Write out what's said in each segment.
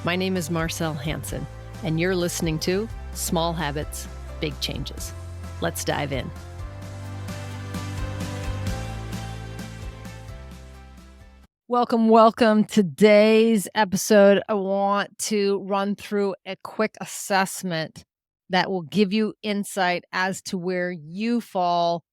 My name is Marcell Hansen, and you're listening to Small Habits, Big Changes. Let's dive in. Welcome. Today's episode, I want to run through a quick assessment that will give you insight as to where you fall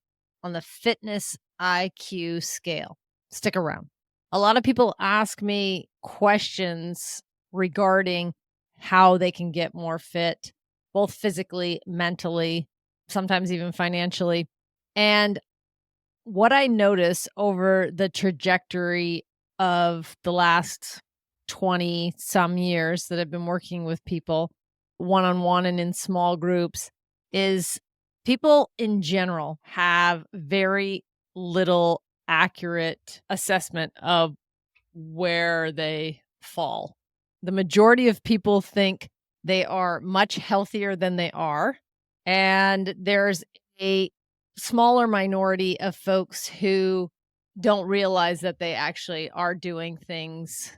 on the fitness IQ scale. Stick around. A lot of people ask me questions regarding how they can get more fit, both physically, mentally, sometimes even financially. And what I notice over the trajectory of the last 20 some years that I've been working with people one-on-one and in small groups is people in general have very little accurate assessment of where they fall. The majority of people think they are much healthier than they are. And there's a smaller minority of folks who don't realize that they actually are doing things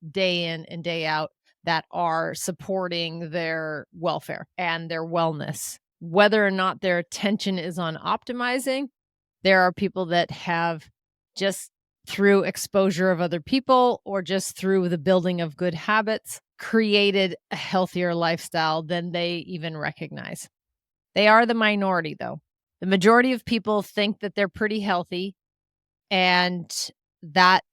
day in and day out that are supporting their welfare and their wellness. Whether or not their attention is on optimizing, there are people that have just through exposure of other people or just through the building of good habits, created a healthier lifestyle than they even recognize. They are the minority, though. The majority of people think that they're pretty healthy, and that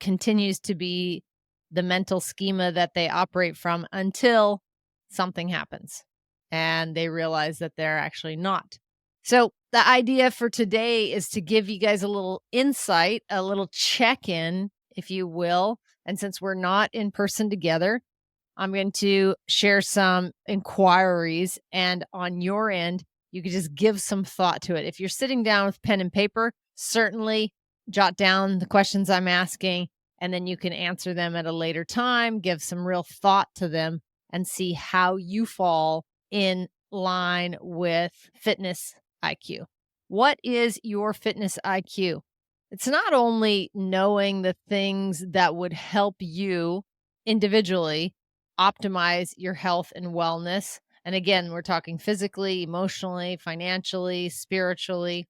continues to be the mental schema that they operate from until something happens and they realize that they're actually not. So the idea for today is to give you guys a little insight, a little check-in, if you will. And since we're not in person together, I'm going to share some inquiries, and on your end, you can just give some thought to it. If you're sitting down with pen and paper, certainly jot down the questions I'm asking, and then you can answer them at a later time, give some real thought to them, and see how you fall in line with fitness IQ. What is your fitness IQ? It's not only knowing the things that would help you individually optimize your health and wellness. And again, we're talking physically, emotionally, financially, spiritually.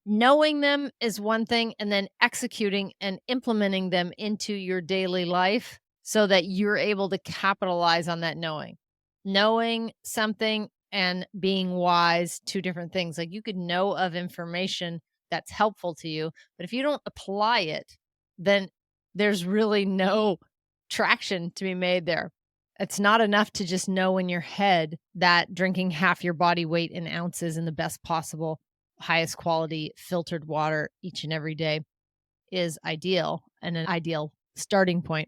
Knowing them is one thing, and then executing and implementing them into your daily life so that you're able to capitalize on that knowing. Knowing something and being wise, two different things. Like you could know of information that's helpful to you, but if you don't apply it, then there's really no traction to be made there. It's not enough to just know in your head that drinking half your body weight in ounces in the best possible, highest quality filtered water each and every day is ideal and an ideal starting point.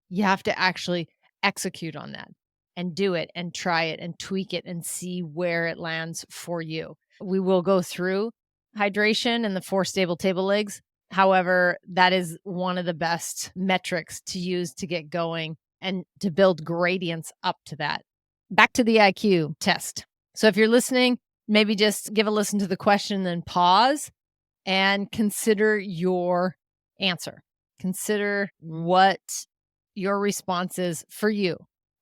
You have to actually execute on that and do it and try it and tweak it and see where it lands for you. We will go through hydration and the 4 stable table legs. However, that is one of the best metrics to use to get going and to build gradients up to that. Back to the IQ test. So if you're listening, maybe just give a listen to the question, then pause and consider your answer. Consider what your response is for you.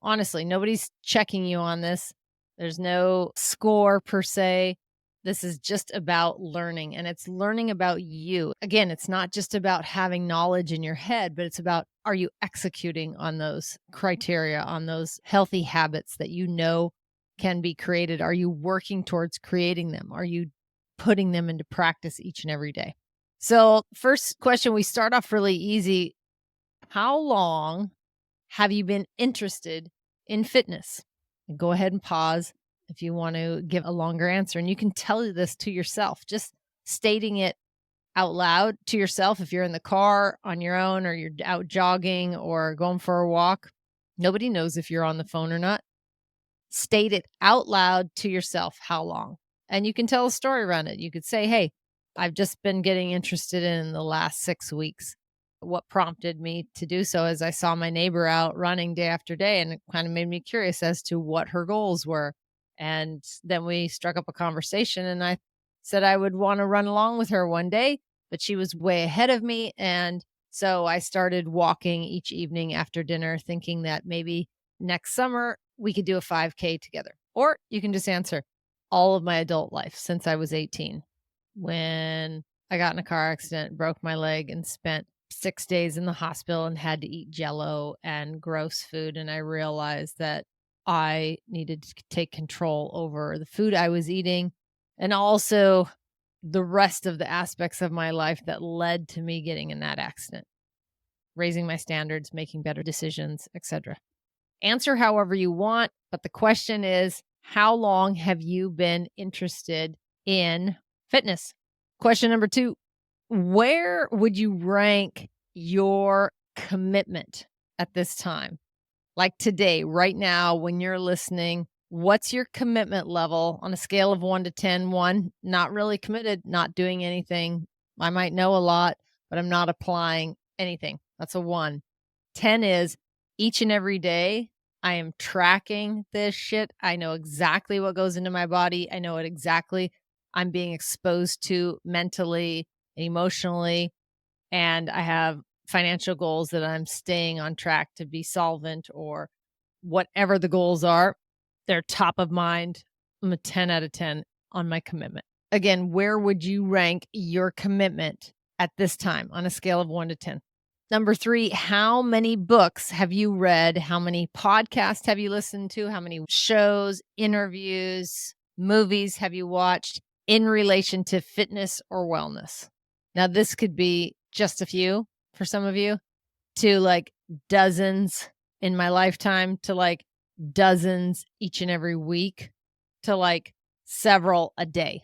Honestly, nobody's checking you on this. There's no score per se. This is just about learning, and it's learning about you. Again, it's not just about having knowledge in your head, but it's about, are you executing on those criteria, on those healthy habits that you know can be created? Are you working towards creating them? Are you putting them into practice each and every day? So first question, we start off really easy. How long have you been interested in fitness? And go ahead and pause if you want to give a longer answer. And you can tell this to yourself, just stating it out loud to yourself. If you're in the car on your own, or you're out jogging or going for a walk, nobody knows if you're on the phone or not. State it out loud to yourself, how long. And you can tell a story around it. You could say, hey, I've just been getting interested in the last 6 weeks. What prompted me to do so is I saw my neighbor out running day after day, and it kind of made me curious as to what her goals were. And then we struck up a conversation, and I said I would want to run along with her one day, but she was way ahead of me. And so I started walking each evening after dinner, thinking that maybe next summer, we could do a 5K together. Or you can just answer all of my adult life since I was 18 when I got in a car accident, broke my leg, and spent 6 days in the hospital and had to eat jello and gross food. And I realized that I needed to take control over the food I was eating and also the rest of the aspects of my life that led to me getting in that accident, raising my standards, making better decisions, etc. Answer however you want, but the question is, how long have you been interested in fitness? Question number 2, where would you rank your commitment at this time? Like today, right now, when you're listening, what's your commitment level on a scale of 1 to 10? 1, not really committed, not doing anything. I might know a lot, but I'm not applying anything. That's a 1. 10 is each and every day, I am tracking this shit. I know exactly what goes into my body. I know what exactly I'm being exposed to mentally, emotionally, and I have financial goals that I'm staying on track to be solvent or whatever the goals are. They're top of mind. I'm a 10 out of 10 on my commitment. Again, where would you rank your commitment at this time on a scale of 1 to 10? Number 3, how many books have you read? How many podcasts have you listened to? How many shows, interviews, movies have you watched in relation to fitness or wellness? Now, this could be just a few for some of you, to like dozens in my lifetime, to like dozens each and every week, to like several a day.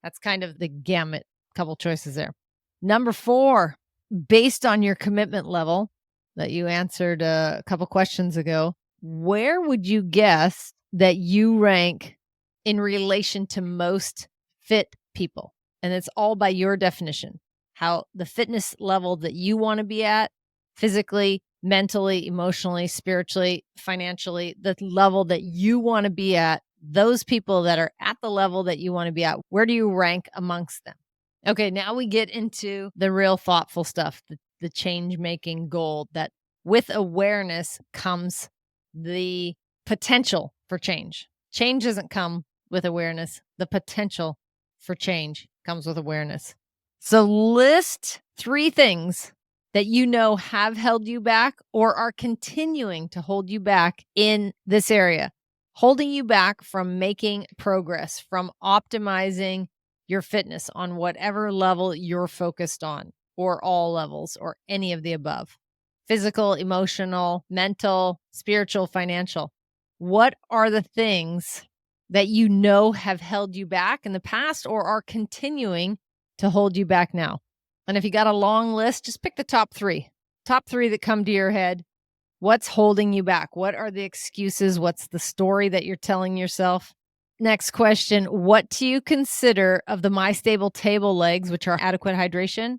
That's kind of the gamut. Couple choices there. Number 4, based on your commitment level that you answered a couple questions ago, where would you guess that you rank in relation to most fit people? And it's all by your definition. How the fitness level that you want to be at physically, mentally, emotionally, spiritually, financially, the level that you want to be at, those people that are at the level that you want to be at, where do you rank amongst them? Okay, now we get into the real thoughtful stuff, the change making goal that with awareness comes the potential for change. Change doesn't come with awareness. The potential for change comes with awareness. So list 3 things that you know have held you back or are continuing to hold you back in this area, holding you back from making progress, from optimizing your fitness on whatever level you're focused on, or all levels, or any of the above. Physical, emotional, mental, spiritual, financial. What are the things that you know have held you back in the past or are continuing to hold you back now? And if you got a long list, just pick the top 3. Top 3 that come to your head. What's holding you back? What are the excuses? What's the story that you're telling yourself? Next question. What do you consider of the My Stable table legs, which are adequate hydration,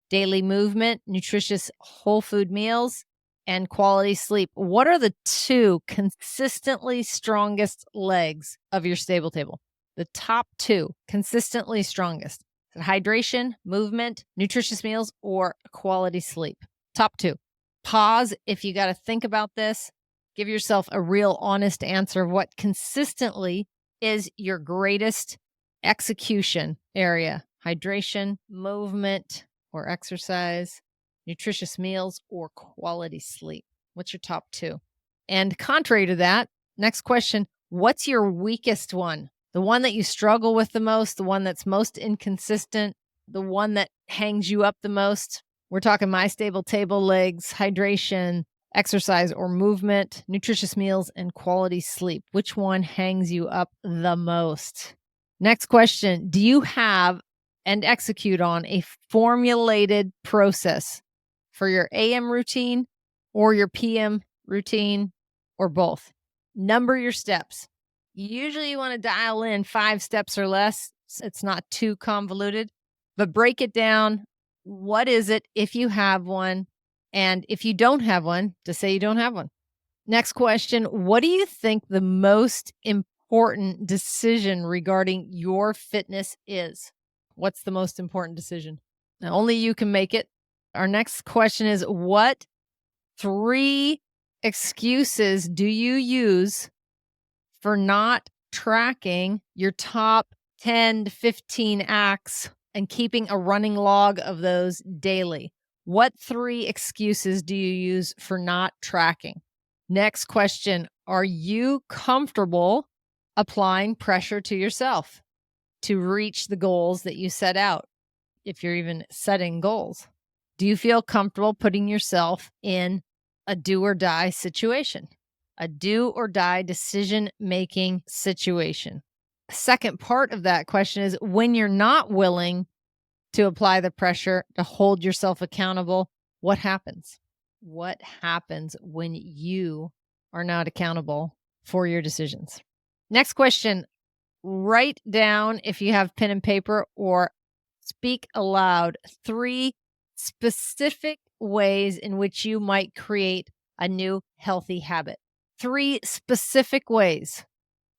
daily movement, nutritious whole food meals, and quality sleep? What are the 2 consistently strongest legs of your stable table? The top 2 consistently strongest. Hydration, movement, nutritious meals, or quality sleep. Top 2. Pause if you got to think about this. Give yourself a real honest answer of what consistently is your greatest execution area. Hydration, movement, or exercise, nutritious meals, or quality sleep. What's your top 2? And contrary to that, next question, what's your weakest one? The one that you struggle with the most, the one that's most inconsistent, the one that hangs you up the most. We're talking My Stable table legs, hydration, exercise or movement, nutritious meals, and quality sleep. Which one hangs you up the most? Next question. Do you have and execute on a formulated process for your AM routine or your PM routine or both? Number your steps. Usually you want to dial in 5 steps or less. It's not too convoluted, but break it down. What is it if you have one? And if you don't have one, to say you don't have one. Next question. What do you think the most important decision regarding your fitness is? What's the most important decision? Now, only you can make it. Our next question is, what 3 excuses do you use for not tracking your top 10 to 15 acts and keeping a running log of those daily? What 3 excuses do you use for not tracking? Next question, are you comfortable applying pressure to yourself to reach the goals that you set out? If you're even setting goals, do you feel comfortable putting yourself in a do or die situation, a do or die decision making situation? Second part of that question is, when you're not willing to apply the pressure to hold yourself accountable, what happens? What happens when you are not accountable for your decisions? Next question, write down, if you have pen and paper, or speak aloud, 3 specific ways in which you might create a new healthy habit. 3 specific ways.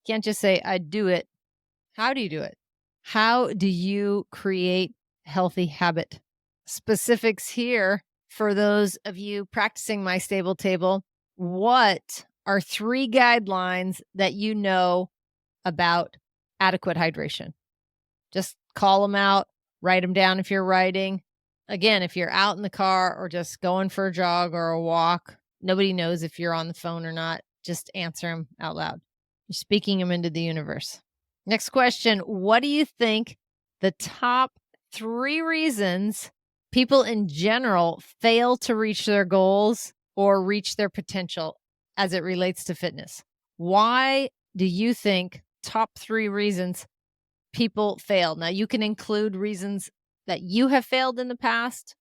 You can't just say, I do it. How do you do it? How do you create healthy habit? Specifics here for those of you practicing my stable table. What are 3 guidelines that you know about adequate hydration? Just call them out, write them down if you're writing. Again, if you're out in the car or just going for a jog or a walk, nobody knows if you're on the phone or not. Just answer them out loud. You're speaking them into the universe. Next question, what do you think the top 3 reasons people in general fail to reach their goals or reach their potential as it relates to fitness? Why do you think top 3 reasons people fail? Now, you can include reasons that you have failed in the past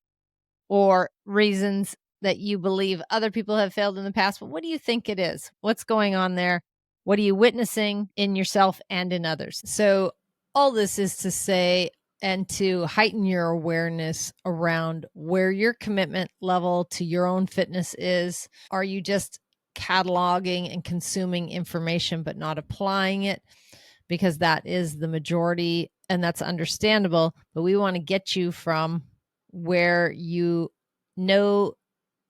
or reasons that you believe other people have failed in the past. But what do you think it is? What's going on there? What are you witnessing in yourself and in others? So all this is to say, and to heighten your awareness around where your commitment level to your own fitness is. Are you just cataloging and consuming information but not applying it? Because that is the majority, and that's understandable. But we want to get you from where you know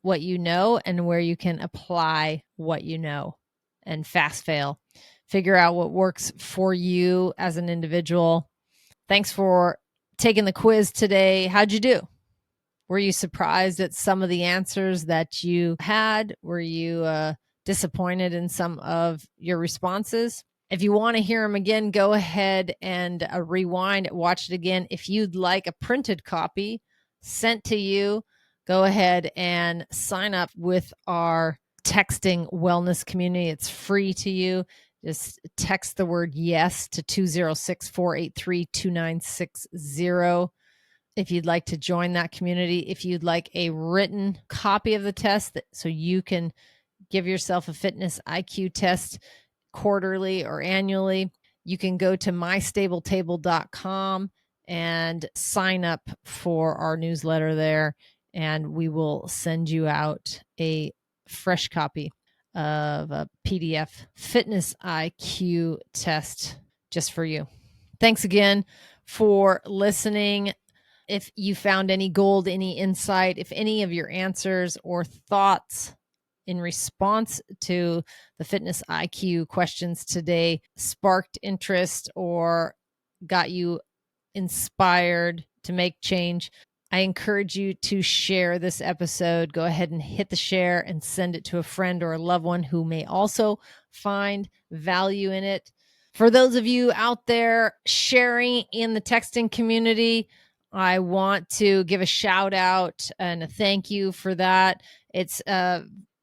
what you know and where you can apply what you know and fast fail. Figure out what works for you as an individual. Thanks for taking the quiz today. How'd you do? Were you surprised at some of the answers that you had? Were you disappointed in some of your responses? If you want to hear them again, go ahead and rewind, watch it again. If you'd like a printed copy sent to you, go ahead and sign up with our texting wellness community. It's free to you. Just text the word yes to 206-483-2960. If you'd like to join that community, if you'd like a written copy of the test so you can give yourself a fitness IQ test quarterly or annually, you can go to mystablетable.com and sign up for our newsletter there, and we will send you out a fresh copy of a PDF fitness IQ test just for you. Thanks again for listening. If you found any gold, any insight, if any of your answers or thoughts in response to the fitness IQ questions today sparked interest or got you inspired to make change, I encourage you to share this episode. Go ahead and hit the share and send it to a friend or a loved one who may also find value in it. For those of you out there sharing in the texting community, I want to give a shout out and a thank you for that. It's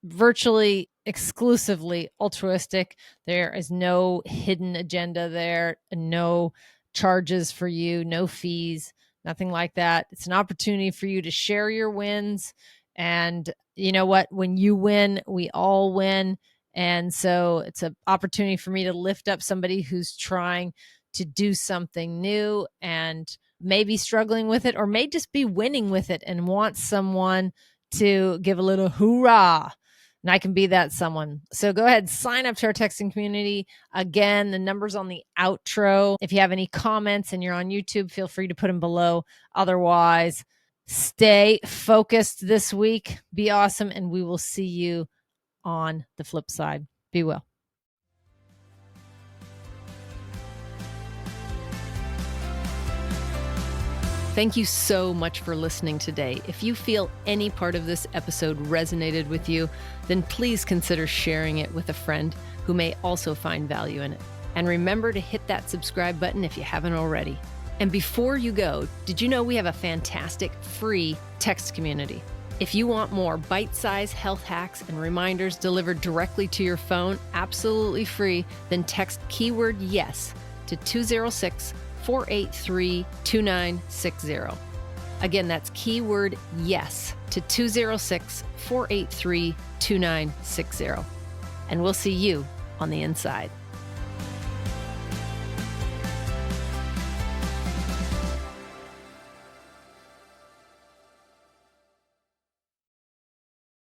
virtually exclusively altruistic. There is no hidden agenda there, no charges for you, no fees, nothing like that. It's an opportunity for you to share your wins. And you know what? When you win, we all win. And so it's an opportunity for me to lift up somebody who's trying to do something new and may be struggling with it or may just be winning with it and want someone to give a little hoorah. And I can be that someone. So go ahead, sign up to our texting community. Again, the number's on the outro. If you have any comments and you're on YouTube, feel free to put them below. Otherwise, stay focused this week. Be awesome. And we will see you on the flip side. Be well. Thank you so much for listening today. If you feel any part of this episode resonated with you, then please consider sharing it with a friend who may also find value in it. And remember to hit that subscribe button if you haven't already. And before you go, did you know we have a fantastic free text community? If you want more bite-sized health hacks and reminders delivered directly to your phone, absolutely free, then text keyword YES to 206-483-2960. Again, that's keyword YES to 206-483-2960. And we'll see you on the inside.